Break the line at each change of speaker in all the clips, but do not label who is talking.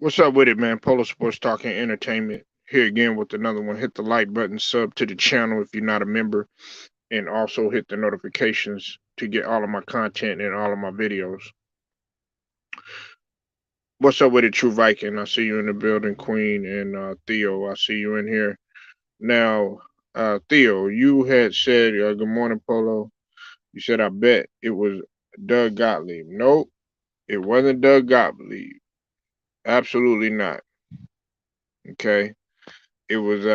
What's up with it, man? Polo Sports Talking Entertainment here again with another one. Hit the like button, sub to the channel if you're not a member, and also hit the notifications to get all of my content and all of my videos. What's up with it, True Viking? I see you in the building, Queen, and Theo. I see you in here. Now, Theo, you had said, good morning, Polo. You said, I bet it was Doug Gottlieb. Nope, it wasn't Doug Gottlieb. Absolutely not. Okay. It was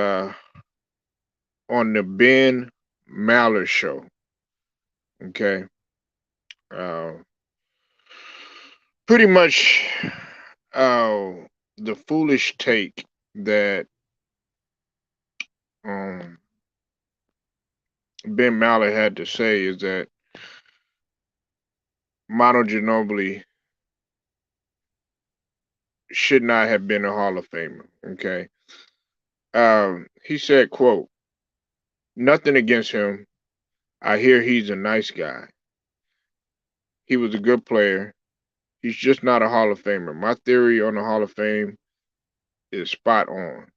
on the Ben Maller show. Okay. Uh, Pretty much uh, the foolish take that um, Ben Maller had to say is that Manu Ginobili should not have been a Hall of Famer. Okay. He said, quote, nothing against him. I hear he's a nice guy. He was a good player. He's just not a Hall of Famer. My theory on the Hall of Fame is spot on.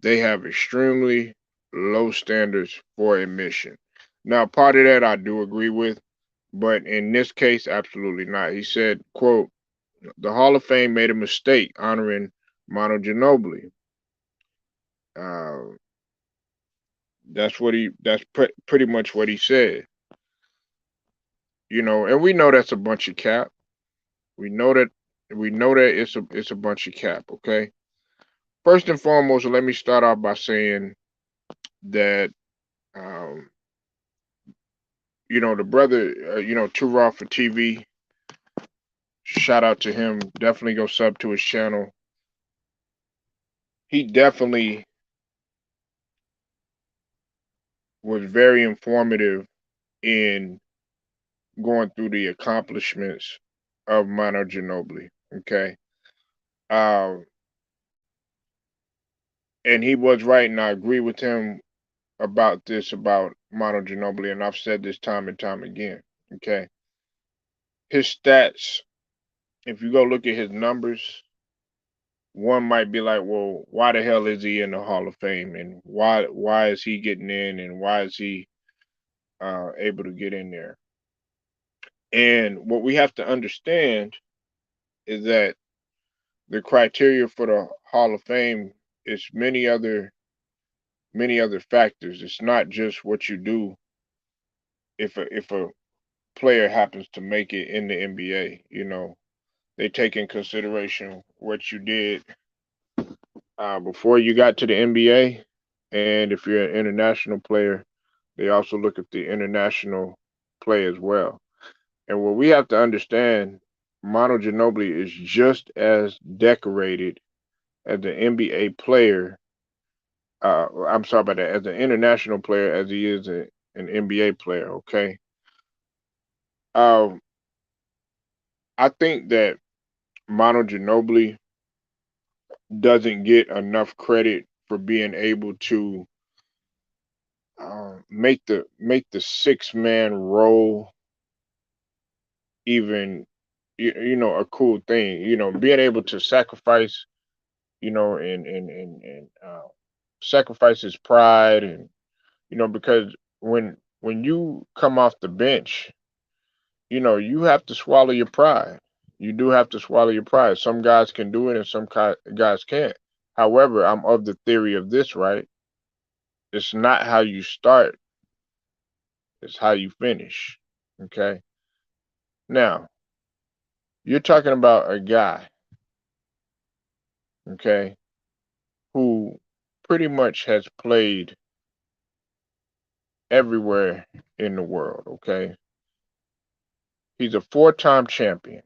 They have extremely low standards for admission. Now, part of that I do agree with, but in this case, absolutely not. He said, quote, the Hall of Fame made a mistake honoring Manu Ginobili. Uh, that's pretty much what he said. And we know that's a bunch of cap. We know that it's a bunch of cap, okay? First and foremost, let me start off by saying that um, the brother, Too Raw for TV. Shout out to him. Definitely go sub to his channel. He definitely was very informative in going through the accomplishments of Manu Ginobili. Okay. Um, and he was right, and I agree with him about Manu Ginobili, and I've said this time and time again. Okay. His stats, if you go look at his numbers, one might be like, well, why the hell is he in the Hall of Fame, and why is he getting in, and why is he able to get in there? And what we have to understand is that the criteria for the Hall of Fame is many other factors. It's not just what you do if a player happens to make it in the NBA. They take in consideration what you did before you got to the NBA, and if you're an international player, they also look at the international play as well. And what we have to understand, Manu Ginobili is just as decorated as an NBA player. I'm sorry about that, as an international player as he is an NBA player. Okay. Um, I think that Manu Ginobili doesn't get enough credit for being able to make the 6 man role even a cool thing. Being able to sacrifice, and sacrifice his pride, and because when you come off the bench, you have to swallow your pride. You do have to swallow your pride. Some guys can do it, and some guys can't. However, I'm of the theory of this, right? It's not how you start; it's how you finish. Okay. Now, you're talking about a guy, okay, who pretty much has played everywhere in the world, okay? He's a 4-time champion,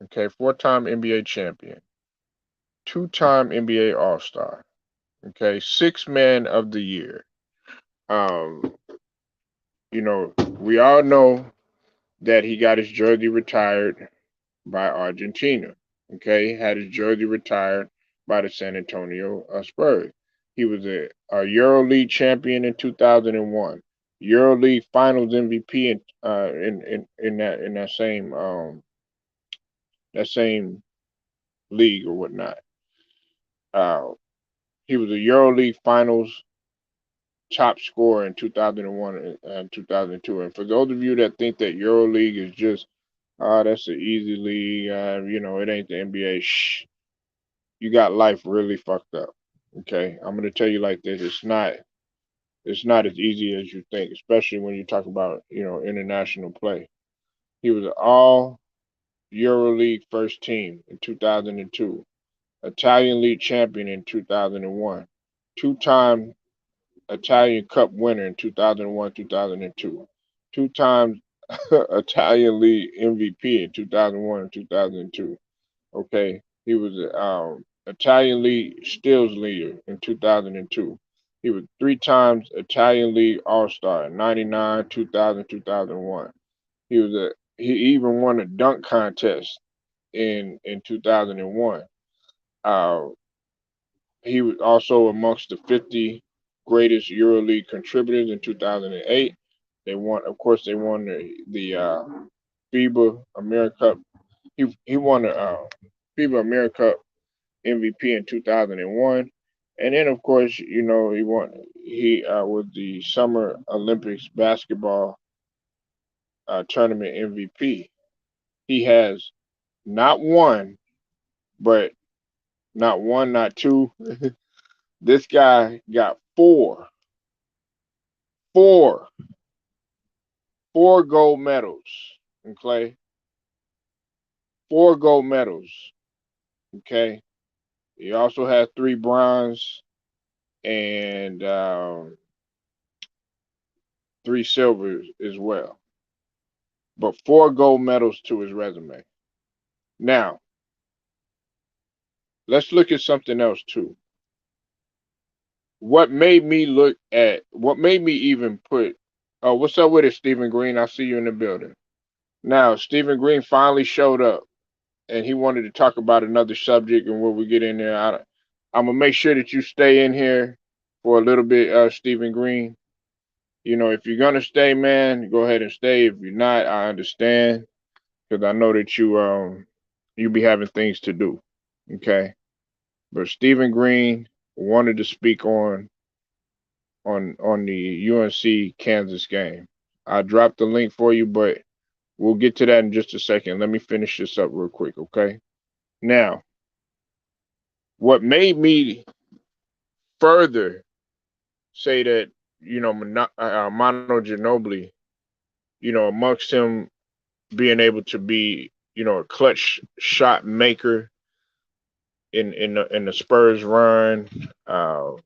okay? 4-time NBA champion, 2-time NBA All-Star, okay? 6 man of the year. Um, we all know that he got his jersey retired by Argentina, okay? Had his jersey retired by the San Antonio Spurs. He was a EuroLeague champion in 2001, EuroLeague Finals MVP in that same league or whatnot. Uh, he was a EuroLeague Finals top scorer in 2001 and 2002. And for those of you that think that EuroLeague is just, that's an easy league, it ain't the NBA. Shh, you got life really fucked up. Okay, I'm gonna tell you like this: it's not. It's not as easy as you think, especially when you talk about international play. He was an All EuroLeague first team in 2002, Italian League champion in 2001, two-time Italian Cup winner in 2001, 2002, two times Italian League MVP in 2001 and 2002. Okay, he was Italian League steals leader in 2002. He was three times Italian League All Star in '99, 2000, 2001. He even won a dunk contest in 2001. Uh, he was also amongst the 50 greatest EuroLeague contributors in 2008. They won the FIBA America Cup. He won the FIBA America Cup MVP in 2001, and then of course he was the Summer Olympics basketball tournament MVP. He has not one, but not one, not two. This guy got four, four gold medals. Okay, four gold medals. Okay, he also had three bronze and three silvers as well, but four gold medals to his resume. Now, let's look at something else too. What made me even put, oh, what's up with it, Stephen Green? I see you in the building. Now, Stephen Green finally showed up and he wanted to talk about another subject. And when we get in there, I'm going to make sure that you stay in here for a little bit, Stephen Green. If you're going to stay, man, go ahead and stay. If you're not, I understand because I know that you be having things to do. Okay. But Stephen Green wanted to speak on the UNC Kansas game. I dropped the link for you, but we'll get to that in just a second. Let me finish this up real quick, okay? Now, what made me further say that Mano Ginobili, amongst him being able to be a clutch shot maker in the Spurs run. Don't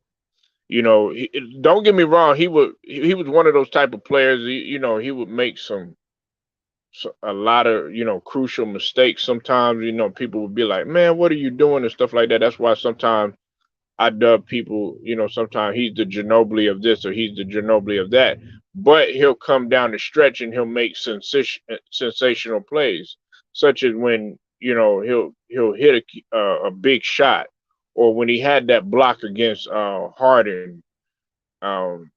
get me wrong. He was one of those type of players. He would make a lot of crucial mistakes. Sometimes people would be like, "Man, what are you doing?" and stuff like that. That's why sometimes I dub people. Sometimes he's the Ginobili of this or he's the Ginobili of that. But he'll come down the stretch and he'll make sensational plays, such as when he'll hit a big shot, or when he had that block against Harden, um,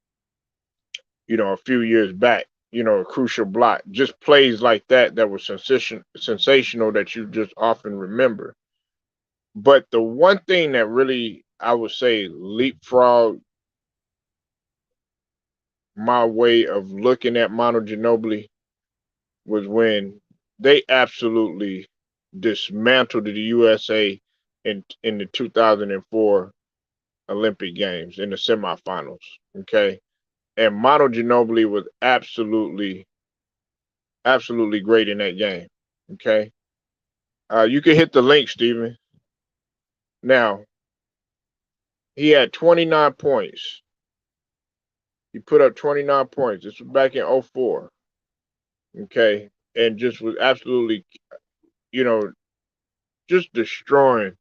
a few years back, a crucial block. Just plays like that were sensational that you just often remember. But the one thing that really, I would say, leapfrog my way of looking at Manu Ginobili was when they absolutely dismantled the USA in the 2004 Olympic Games in the semifinals. Okay, and Manu Ginobili was absolutely great in that game. Okay, you can hit the link, Steven. Now he had 29 points. He put up 29 points. This was back in '04. Okay, and just was absolutely, you know, just destroying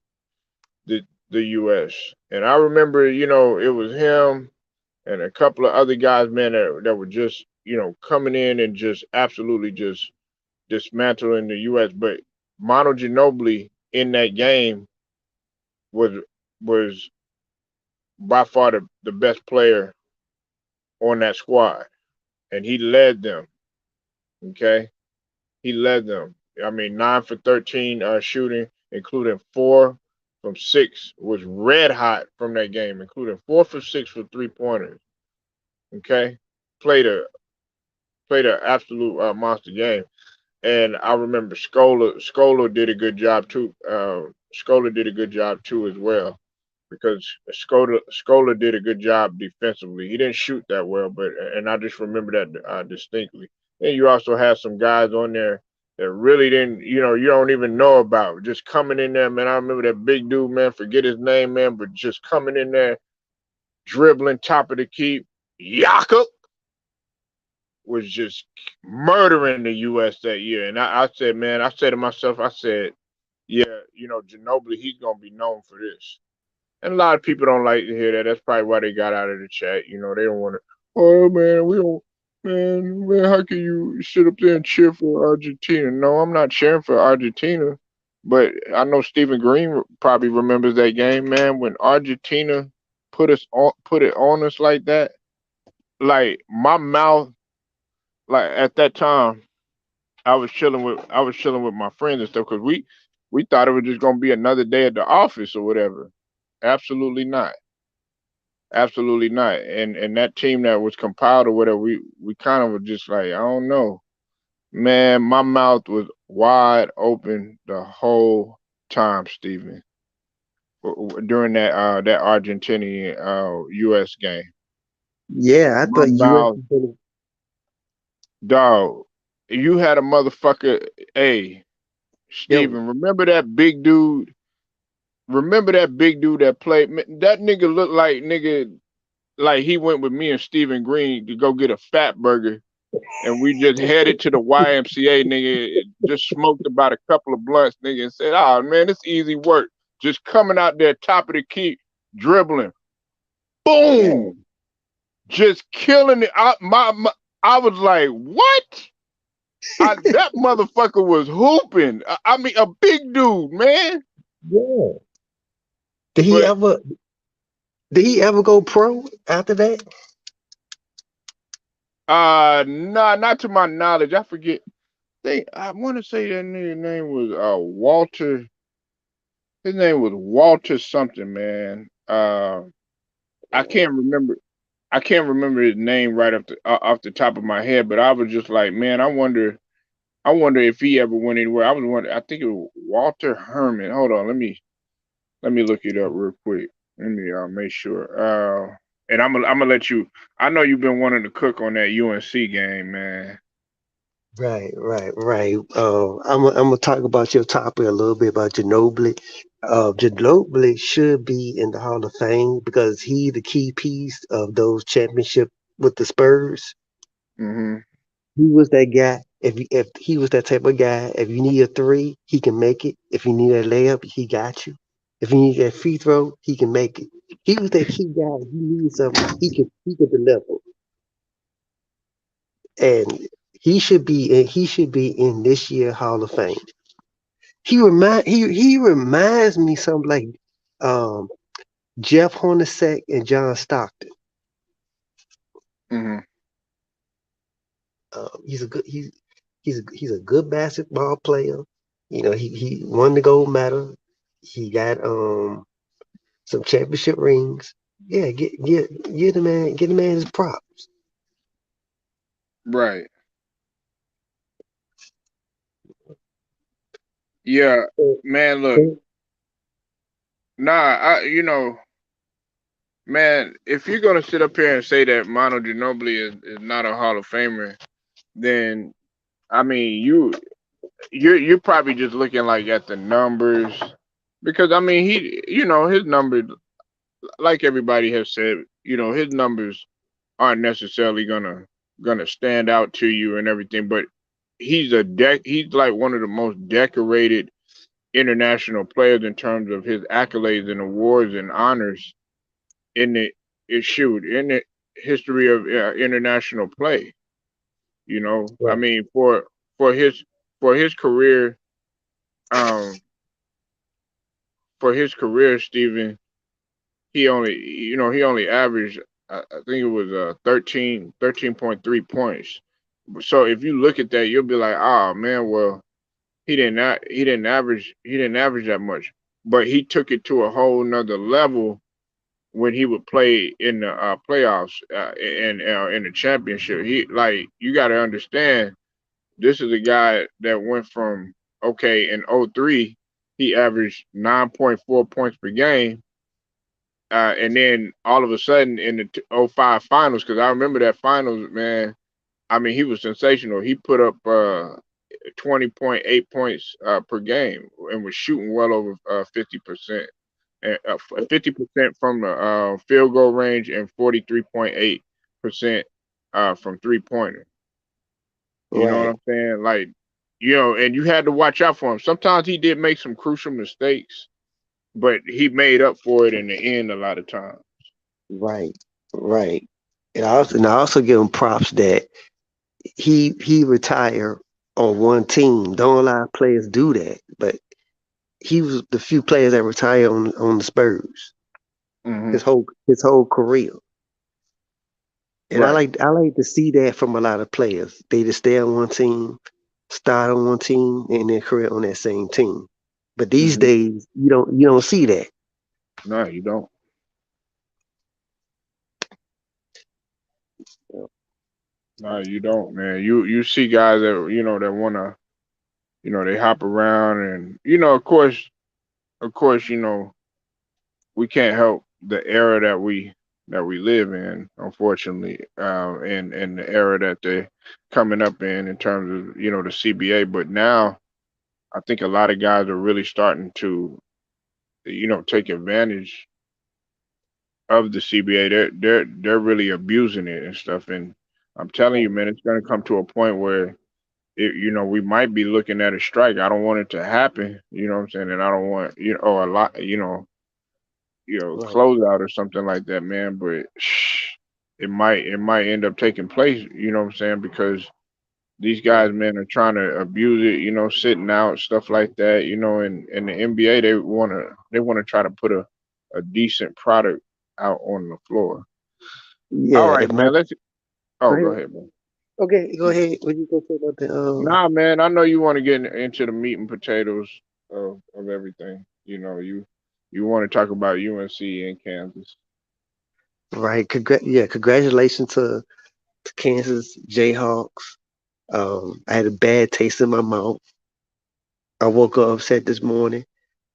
the U.S. And I remember, it was him and a couple of other guys, man, that were just, coming in and just absolutely just dismantling the U.S. But Mono Ginobili in that game was was by far the best player on that squad, and he led them. Okay, he led them. I mean, 9 for 13 shooting. including 4 from 6, was red hot from that game, including 4 for 6 for 3 pointers. Okay, played a played an absolute monster game. And I remember Scola did a good job too. Scola did a good job too as well, because Scola did a good job defensively. He didn't shoot that well, but and I just remember that distinctly. And you also had some guys on there that really didn't, you don't even know about, just coming in there, man. I remember that big dude, man, forget his name, man, but just coming in there, dribbling top of the key. Jakob was just murdering the U.S. that year. And I said, man, I said to myself, I said, yeah, Ginobili, he's gonna be known for this. And a lot of people don't like to hear that. That's probably why they got out of the chat. They don't want to. Oh man, we don't. Man, how can you sit up there and cheer for Argentina? No, I'm not cheering for Argentina, but I know Stephen Green probably remembers that game, man, when Argentina put it on us like that. Like my mouth, like at that time, I was chilling with my friends and stuff, because we thought it was just gonna be another day at the office or whatever. Absolutely not. Absolutely not. And that team that was compiled or whatever, we kind of were just like, I don't know. Man, my mouth was wide open the whole time, Steven, during that Argentinian US game.
Yeah, I
My
thought U.S.
mouth,
was gonna.
dog, you had a motherfucker, hey,
Yo,
Steven, remember that big dude that played, that nigga looked like he went with me and Stephen Green to go get a fat burger, and we just headed to the YMCA, nigga. Just smoked about a couple of blunts, nigga, and said, "Oh man, it's easy work. Just coming out there, top of the key, dribbling,
yeah,
boom, just killing it." I was like, "What?" That motherfucker was hooping. I mean, a big dude, man.
yeah. Did he
But
ever? Did he ever go pro after that?
nah, not to my knowledge. I forget. I want to say that nigga name was Walter. His name was Walter something, man. I can't remember. I can't remember his name right off the top of my head, but I was just like, man, I wonder. I wonder if he ever went anywhere. I was wondering. I think it was Walter Herman. Hold on, let me look it up real quick. Let me make sure. And I'm gonna let you. I know you've been wanting to cook on that UNC game, man.
Right, right, right. I'm gonna talk about your topic a little bit about Ginobili. Ginobili should be in the Hall of Fame because he the key piece of those championship with the Spurs.
Hmm.
He was that guy. If he was that type of guy, if you need a three, he can make it. If you need a layup, he got you. If you need that free throw, he can make it. He was that key guy. If you need something, he could deliver. And he should be in this year Hall of Fame. He reminds me something like um, Jeff Hornacek and John Stockton.
Hmm.
He's a good basketball player. He won the gold medal. He got some championship rings. Yeah, get the man his props.
Right. Yeah,
Uh,
man. Look,
uh,
nah. Man, if you're gonna sit up here and say that Manu Ginobili is not a Hall of Famer, then I mean you're probably just looking like at the numbers, because I mean his numbers, like everybody has said, his numbers aren't necessarily gonna stand out to you and everything, but he's like one of the most decorated international players in terms of his accolades and awards and honors in the in the history of international play. I
right,
mean, for his for his career, um, Stephen, he only averaged, I think it was 13.3 points. So if you look at that, you'll be like, oh man, well, he didn't average that much, but he took it to a whole nother level when he would play in the playoffs and in the championship. He like you got to understand this is a guy that went from okay in '03 he averaged 9.4 points per game, and then all of a sudden in the '05 finals, because I remember that finals, man. I mean, he was sensational. He put up 20.8 points per game and was shooting well over 50%. 50% from the field goal range and 43.8% from 3 pointer. You know what
Right,
I'm saying? Like, and you had to watch out for him. Sometimes he did make some crucial mistakes, but he made up for it in the end a lot of times.
right, right. And I also give him props that he retired on one team. Don't a lot of players do that, but he was the few players that retired on the Spurs
Hmm.
his whole career. And I
Right.
like I like to see that from a lot of players. They just stay on one team, start on one team, and their career on that same team. But these
Hmm.
days, you don't see that.
No, you don't. No, you don't, man. You see guys that that wanna they hop around and of course we can't help the era that we live in, unfortunately, and the era that they're coming up in terms of the CBA. But now I think a lot of guys are really starting to take advantage of the CBA. They're really abusing it and stuff. And I'm telling you,
Right,
man, it's going to come to a point where we might be looking at a strike. I don't want it to happen. You know what I'm saying? And I don't want or a lot
right,
closeout or something like that, man. But it might end up taking place. You know what I'm saying? Because these guys,
right.
man, are trying to abuse it. Sitting out stuff like that. And in the NBA, they wanna try to put a decent product out on the floor. All
Yeah,
right,
if my
man. Let's.
go
Oh, go
ahead.
ahead, man.
Okay, go ahead. What you gonna say about the
Nah, man. I know you want to get into the meat and potatoes of everything. You want to talk about UNC and Kansas.
right? Congratulations to Kansas Jayhawks. I had a bad taste in my mouth. I woke up upset this morning.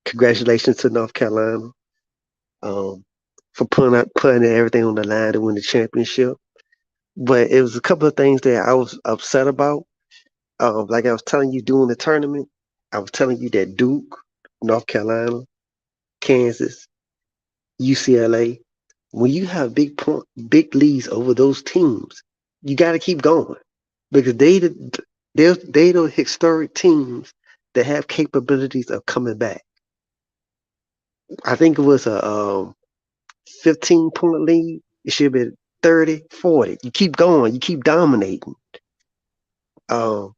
Congratulations to North Carolina um, for putting everything on the line to win the championship. But it was a couple of things that I was upset about. Like I was telling you during the tournament, I was telling you that Duke, North Carolina, Kansas, UCLA, when you have big leads over those teams, you got to keep going because they the historic teams that have capabilities of coming back. I think it was a 15-point lead. It should be 30, 40. You keep going, you keep dominating. Um,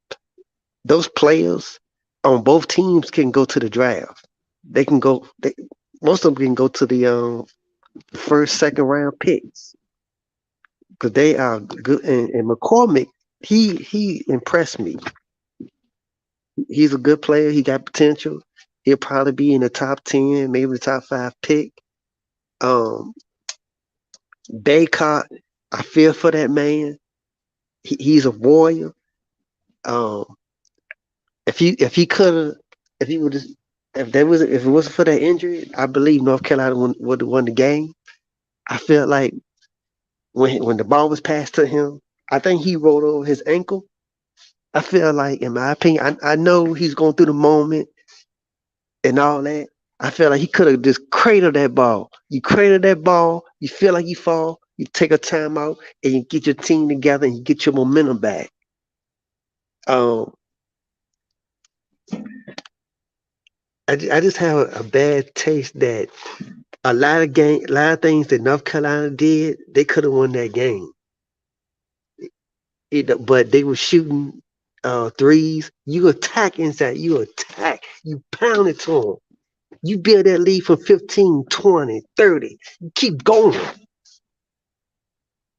those players on both teams can go to the draft. They can go. Most of them can go to the first, second round picks because they are good. And McCormick, he impressed me. He's a good player. He got potential. He'll probably be in the top 10, maybe the top 5 pick. Um, Baycott, I feel for that man. He's a warrior. Um, if he could have, if he would just, if it wasn't for that injury, I believe North Carolina would have won the game. I felt like when the ball was passed to him, I think he rolled over his ankle. I feel like, in my opinion, I know he's going through the moment and all that. I feel like he could have just cradled that ball. You cradle that ball, you feel like you fall, you take a timeout, and you get your team together and you get your momentum back. Um, I just have a bad taste that a lot of things that North Carolina did, they could have won that game. But they were shooting threes. You attack inside. You attack. You pound it to them. You build that lead from 15, 20, 30. You keep going.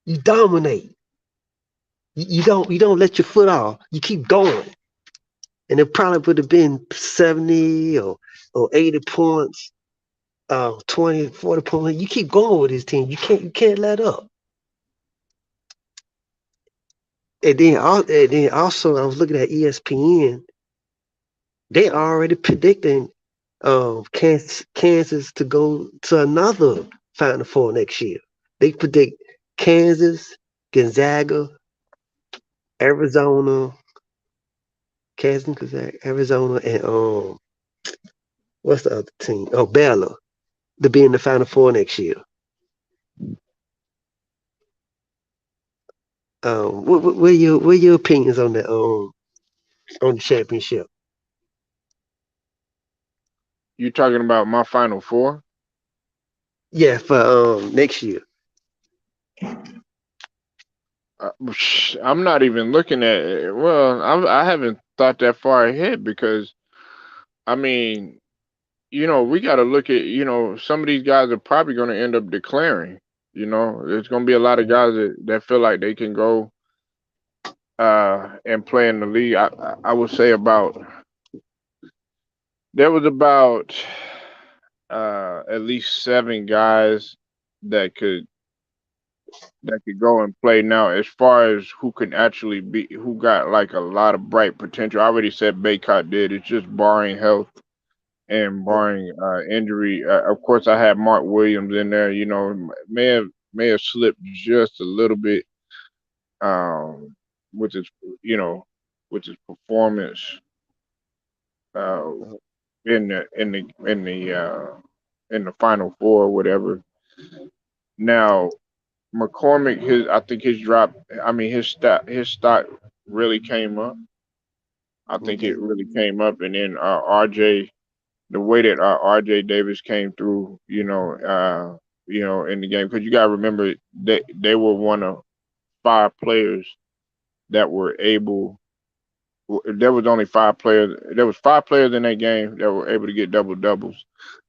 You dominate. You don't let your foot off. You keep going. and it probably would have been 70 or 80 points, 20, 40 points. You keep going with this team. You can't let up. And then also I was looking at ESPN. They already predicting Kansas to go to another Final Four next year. They predict Kansas, Gonzaga, Arizona, Kansas, Gonzaga, Arizona, and what's the other team? Oh, Baylor to be in the Final Four next year. What are your opinions on the championship?
You talking about my Final Four?
Yeah, for next year.
I'm not even looking at it. Well, I haven't thought that far ahead because I mean, we got to look at, some of these guys are probably going to end up declaring. There's going to be a lot of guys that feel like they can go and play in the league. I would say there was about at least seven guys that could go and play. Now, as far as who can actually be, who got like a lot of bright potential, I already said Baycott did. It's just barring health and barring injury. Of course, I had Mark Williams in there. May have slipped just a little bit um, with his, you know, with his performance uh, in the Final Four or whatever. Now, McCormick, I think his drop. I mean, his stock really came up. I think it really came up, and then RJ, the way that RJ Davis came through, in the game, because you gotta remember they were one of five players that were able. There was only five players. There was five players in that game that were able to get double doubles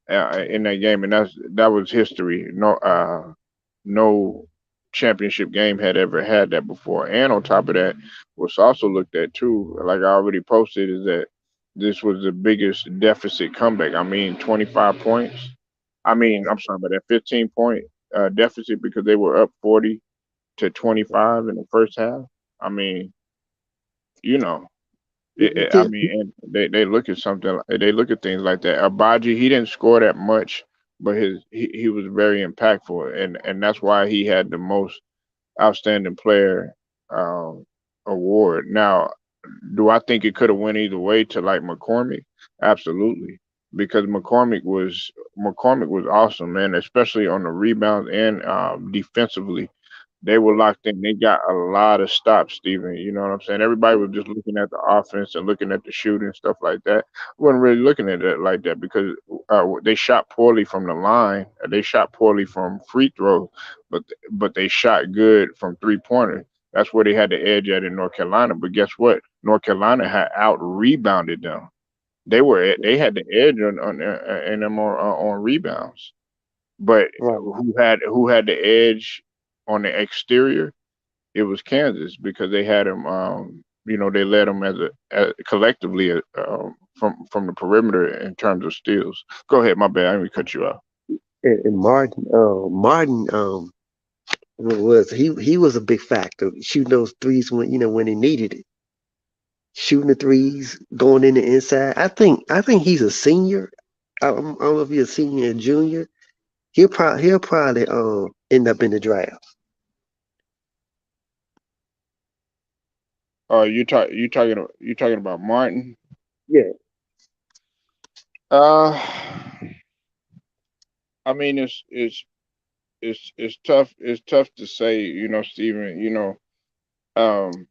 in that game, and that was history. No championship game had ever had that before. And on top of that, what's also looked at too, like I already posted, is that this was the biggest deficit comeback. I mean, 25 points. I mean, I'm sorry about that, 15-point deficit because they were up 40 to 25 in the first half. I mean, you know, I mean, and they look at they look at things like that. Abaji, he didn't score that much, but he was very impactful, and that's why he had the most outstanding player um, award. Now, do I think it could have went either way to like McCormick? Absolutely, because McCormick was awesome, man, especially on the rebounds and defensively. They were locked in. They got a lot of stops, Steven. You know what I'm saying? Everybody was just looking at the offense and looking at the shooting stuff like that. I wasn't really looking at it like that because they shot poorly from the line. They shot poorly from free throws, but they shot good from 3 pointers. That's where they had the edge at in North Carolina. But guess what? North Carolina had out rebounded them. They had the edge in them on rebounds. But
Right.
who had the edge on the exterior? It was Kansas because they had him. They led them as collectively from the perimeter in terms of steals. Go ahead, my bad. I didn't mean to cut you off.
And Martin he was a big factor shooting those threes when he needed it, shooting the threes, going in the inside. I think he's a senior. I don't know if he's a senior or junior. He'll probably end up in the draft.
You talking about Martin?
Yeah.
Uh, I mean it's tough. It's tough to say. Steven. Um,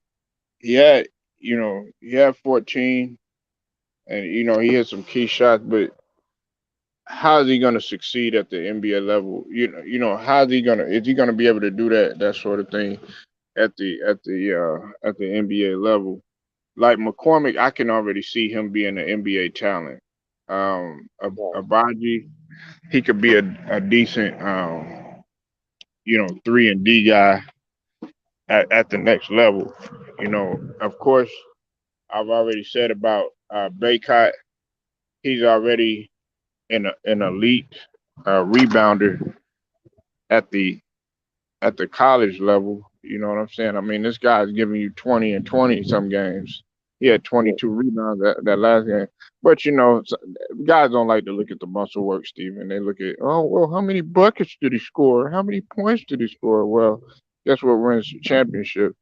he had he had 14, and he had some key shots, but how is he going to succeed at the NBA level? How is he going to be able to do that sort of thing at the NBA level? Like McCormick, I can already see him being an NBA talent. Abaji, he could be a decent 3 and D guy at the next level. Of course, I've already said about Baycott, he's already an elite rebounder at the college level. You know what I'm saying? I mean, this guy's giving you 20 and 20 some games. He had
Yeah.
22 rebounds that last game. But guys don't like to look at the muscle work, Steven. They look at, oh well, how many buckets did he score? How many points did he score? Well, guess what wins the championship?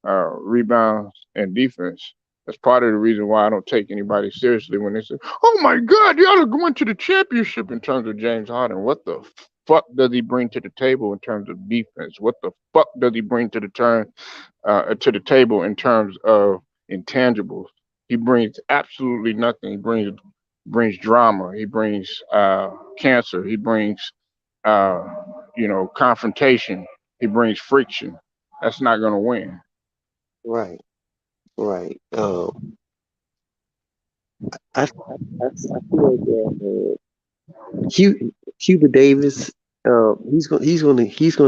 Rebounds and defense. That's part of the reason why I don't take anybody seriously when they say, "Oh my God, you ought to go into the championship." In terms of James Harden, what the fuck does he bring to the table in terms of defense? What the fuck does he bring to the table in terms of intangibles? He brings absolutely nothing. He brings drama. He brings cancer. He brings uh, confrontation. He brings friction. That's not gonna win.
Right. Right. I feel that Cuba Davis, he's gonna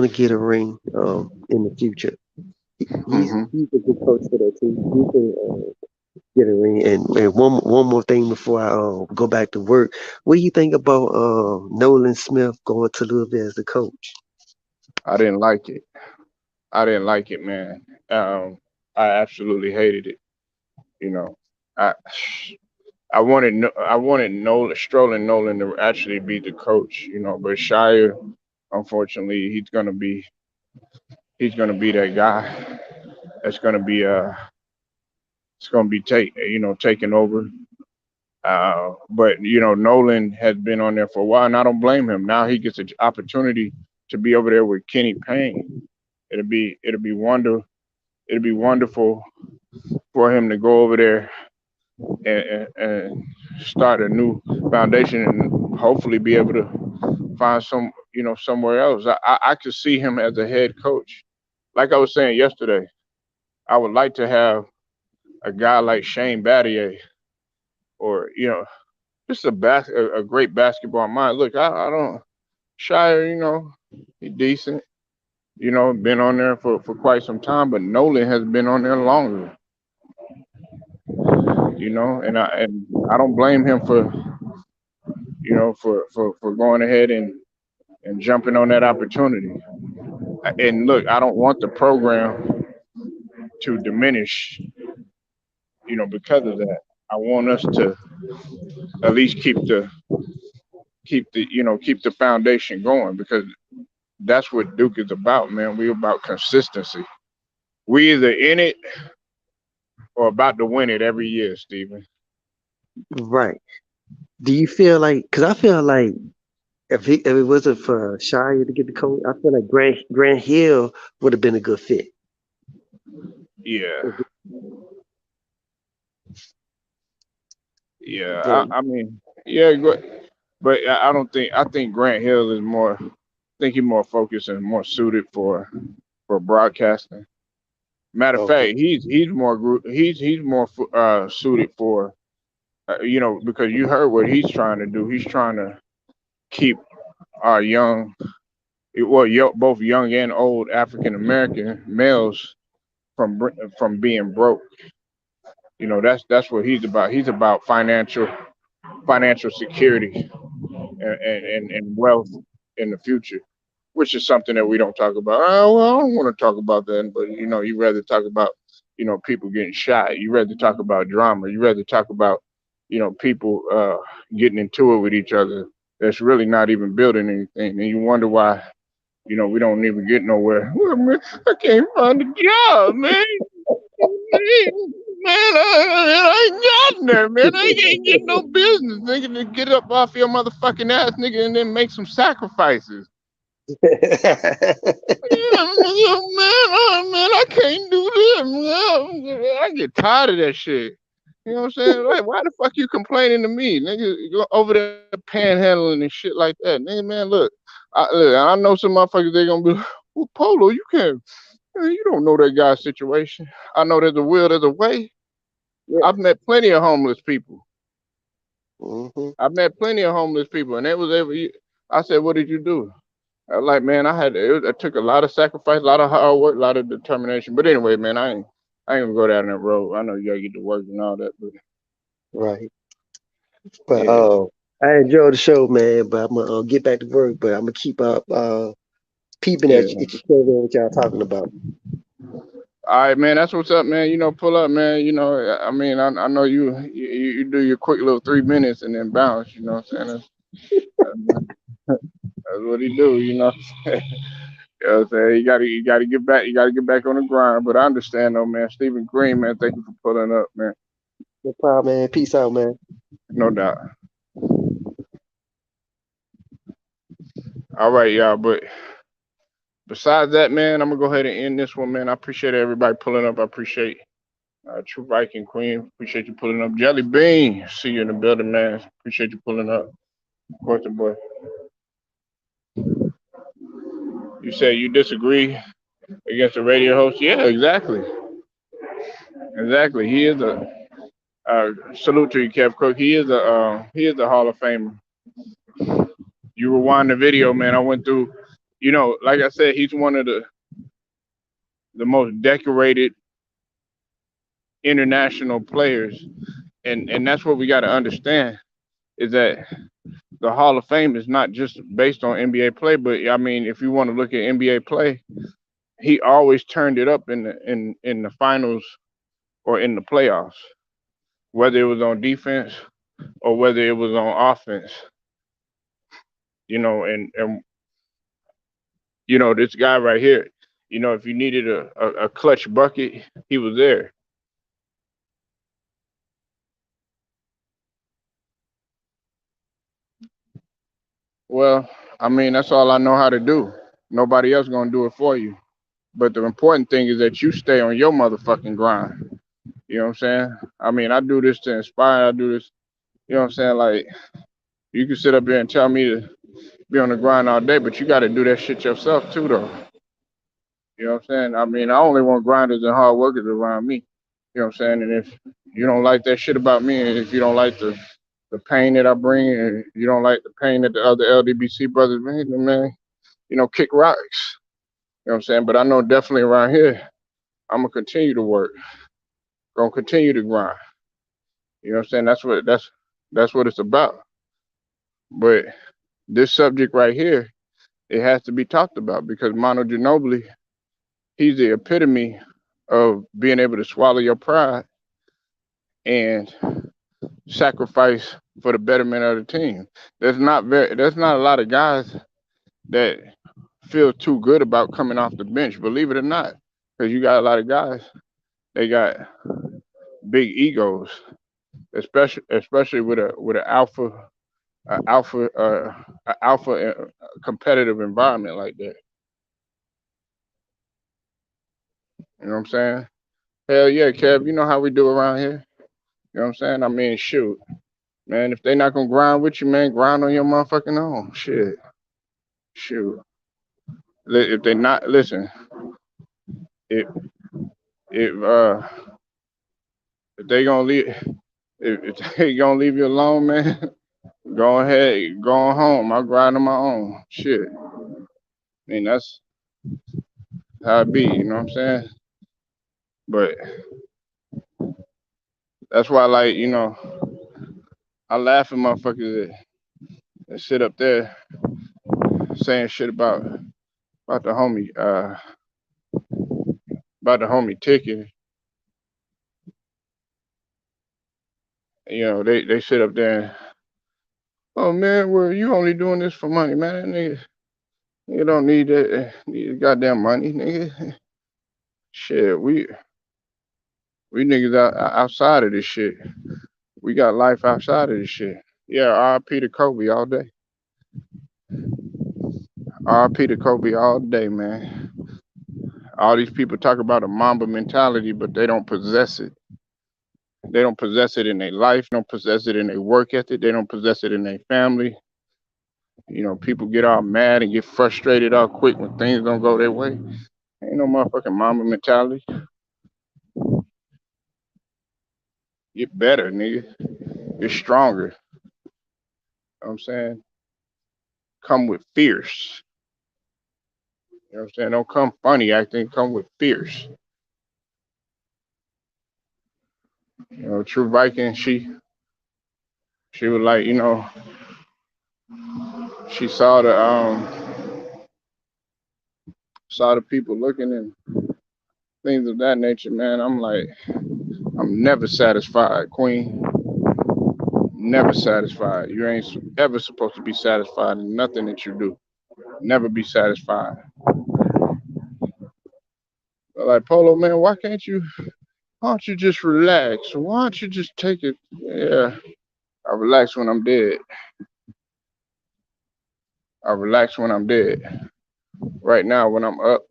get a ring in the future.
Hmm.
He's a good coach for that team. He can get a ring. And one more thing before I go back to work. What do you think about Nolan Smith going to Louisville as the coach?
I didn't like it. I didn't like it, man. I absolutely hated it. You know, I I wanted Nolan, Strolling Nolan to actually be the coach. But Shire, unfortunately, he's gonna be that guy. That's gonna be it's gonna be taking over. But Nolan has been on there for a while, and I don't blame him. Now he gets an opportunity to be over there with Kenny Payne. It'll be wonderful for him to go over there and start a new foundation and hopefully be able to find somewhere else. I could see him as a head coach. Like I was saying yesterday, I would like to have a guy like Shane Battier or just a great basketball mind. Look, I don't Shire, he's decent. Been on there for quite some time, but Nolan has been on there longer. And I don't blame him for going ahead and jumping on that opportunity. And look, I don't want the program to diminish, because of that. I want us to at least keep the foundation going because that's what Duke is about, man. We about consistency. We either in it or about to win it every year, Stephen.
Right. Do you feel like? Because I feel like if it wasn't for Shire to get the coach, I feel like Grant Hill would have been a good fit.
Yeah, yeah.
Yeah.
I mean, yeah, but I don't think I think Grant Hill is more. I think he's more focused and more suited for broadcasting. Matter of
Okay.
fact, he's more suited for because you heard what he's trying to do. He's trying to keep our both young and old African American males from being broke. That's what he's about. He's about financial security and wealth in the future, which is something that we don't talk about. Oh, well, I don't want to talk about that, but you rather talk about people getting shot. You rather talk about drama. You rather talk about people getting into it with each other. That's really not even building anything, and you wonder why we don't even get nowhere. Well, man, I can't find a job, man. Man, I ain't gotten there, man. I ain't getting no business, nigga. To get up off your motherfucking ass, nigga, and then make some sacrifices. Yeah, man, man, I can't do this, man. I get tired of that shit. You know what I'm saying? Like, why the fuck you complaining to me, nigga? Go over there panhandling and shit like that, nigga. Man, look, I know some motherfuckers they gonna be like, well, Polo, you can't, man, you don't know that guy's situation. I know there's a will, there's a way.
Yeah.
I've met plenty of homeless people.
Hmm.
I've met plenty of homeless people, and they was able. I said, "What did you do?" I was like, man, it took a lot of sacrifice, a lot of hard work, a lot of determination. But anyway, man, I ain't gonna go down that road. I know you gotta get to work and all that, but
right. But
Yeah,
I enjoyed the show, man. But I'm gonna get back to work. But I'm gonna keep up peeping
yeah.
at your show, man. What y'all talking about?
All right, man. That's what's up, man. Pull up, man. I mean, I know you do your quick little 3 minutes and then bounce. You know what I'm saying? That's what he do. You know. What I'm saying? You know what I'm saying? You gotta get back. You gotta get back on the grind. But I understand, though, man. Stephen Green, man. Thank you for pulling up, man.
No problem, man. Peace out, man.
No doubt. All right, y'all. But besides that, man, I'm gonna go ahead and end this one, man. I appreciate everybody pulling up. I appreciate True Viking Queen. Appreciate you pulling up. Jelly Bean. See you in the building, man. Appreciate you pulling up. Of course, the boy. You said you disagree against the radio host. Yeah, exactly. Exactly. He is a salute to you, Kev Cook. He is a Hall of Famer. You rewind the video, man. I went through. Like I said, he's one of the most decorated international players, and that's what we got to understand is that the Hall of Fame is not just based on NBA play, but I mean, if you want to look at NBA play, he always turned it up in the finals or in the playoffs, whether it was on defense or whether it was on offense. And this guy right here, if you needed a clutch bucket, he was there. Well, I mean, that's all I know how to do. Nobody else gonna do it for you. But the important thing is that you stay on your motherfucking grind. You know what I'm saying? I mean, I do this to inspire. I do this. You know what I'm saying? Like, you can sit up here and tell me to be on the grind all day, but you got to do that shit yourself too, though. You know what I'm saying? I mean, I only want grinders and hard workers around me. You know what I'm saying? And if you don't like that shit about me, and if you don't like the pain that I bring, and you don't like the pain that the other LDBC brothers bring, then man, kick rocks. You know what I'm saying? But I know definitely around here, I'm gonna continue to work. Gonna continue to grind. You know what I'm saying? That's what it's about. But this subject right here, it has to be talked about because Mono Ginobili, he's the epitome of being able to swallow your pride and sacrifice for the betterment of the team. There's not a lot of guys that feel too good about coming off the bench, believe it or not. Because you got a lot of guys, they got big egos, especially with a alpha competitive environment like that. You know what I'm saying? Hell yeah, Kev. You know how we do around here. You know what I'm saying? I mean, shoot, man. If they not gonna grind with you, man, grind on your motherfucking own. Shit, shoot. If they not listen, if if if they gonna leave, if they gonna leave you alone, man, go ahead, go on home. I grind on my own. Shit. I mean, that's how it be. You know what I'm saying? But that's why, like, I laugh at motherfuckers that sit up there saying shit about the homie ticket. They sit up there and, oh man, well, you only doing this for money, man. Nigga, you don't need that need goddamn money, nigga. Shit, we niggas outside of this shit. We got life outside of this shit. Yeah, R.I.P. to Kobe all day. R.I.P. to Kobe all day, man. All these people talk about a Mamba mentality, but they don't possess it. They don't possess it in their life. They don't possess it in their work ethic. They don't possess it in their family. People get all mad and get frustrated all quick when things don't go their way. Ain't no motherfucking Mamba mentality. Get better, nigga. Get stronger. You know what I'm saying? Come with fierce. You know what I'm saying? Don't come funny acting. Come with fierce. True Viking, she She was like, she saw the people looking and things of that nature, man. I'm like, I'm never satisfied, Queen. Never satisfied. You ain't ever supposed to be satisfied in nothing that you do. Never be satisfied. But like Polo, man, why don't you just relax? Why don't you just take it? Yeah, I relax when I'm dead. I relax when I'm dead. Right now, when I'm up,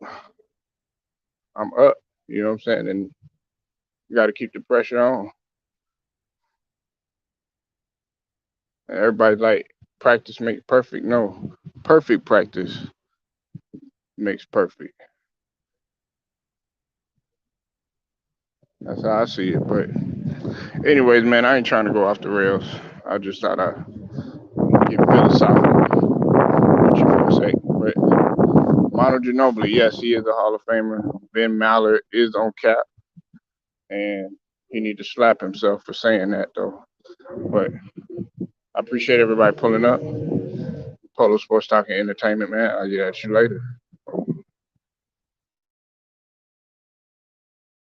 I'm up. You know what I'm saying? And you got to keep the pressure on. And everybody's like, practice makes perfect. No, perfect practice makes perfect. That's how I see it. But anyways, man, I ain't trying to go off the rails. I just thought I'd get philosophical. What you gonna say? But Mono Ginobili, yes, he is a Hall of Famer. Ben Maller is on cap, and he need to slap himself for saying that though. But I appreciate everybody pulling up. Polo Sports Talk and Entertainment, man. I'll get at you later.